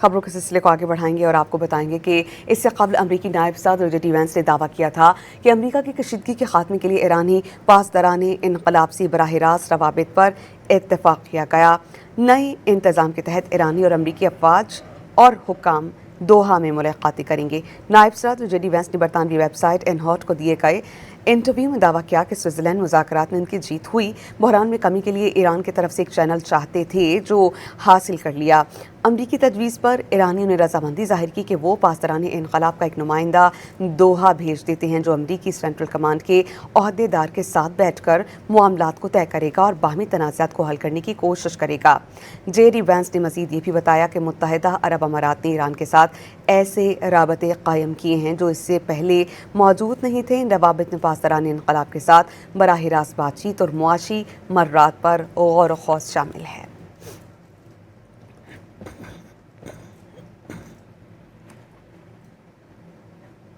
खबरों के सिलसिले को आगे बढ़ाएंगे और आपको बताएंगे कि इससे कबल अमरीकी नायब सदर जेडी वैंस ने दावा किया था कि अमरीका की कशीदगी के खात्मे के लिए ईरानी पासदारान इनकलाब से बराह रास्त रवाबित पर इत्तफाक किया गया। नए इंतजाम के तहत ईरानी और अमरीकी अफवाज और हुक्काम दोहा में मुलाकातें करेंगे। नायब सदर जेडी वैंस ने बरतानवी वेबसाइट एनहॉट को दिए गए इंटरव्यू में दावा किया कि स्विट्जरलैंड मुज़ाकरात में उनकी जीत हुई। बहरान में कमी के लिए ईरान की तरफ से एक चैनल चाहते थे जो हासिल कर लिया। अमरीकी तजवीज़ पर ईरानियों ने रजामंदी जाहिर की कि वो पासदारान इनकलाब का एक नुमाइंदा दोहा भेज देते हैं जो अमरीकी सेंट्रल कमांड के ओहदेदार के साथ बैठकर मामलात को तय करेगा और बाहमी तनाज़ात को हल करने की कोशिश करेगा। जेडी वैंस ने मज़ीद ये भी बताया कि मुत्तहिदा अरब अमारात ने ईरान के साथ ऐसे राबते कायम किए हैं जो इससे पहले मौजूद नहीं थे। इन रवाबित में पासदारान इनकलाब के साथ बराह रास्त बातचीत और मुआशी मर्रात पर गौर व खौस शामिल है।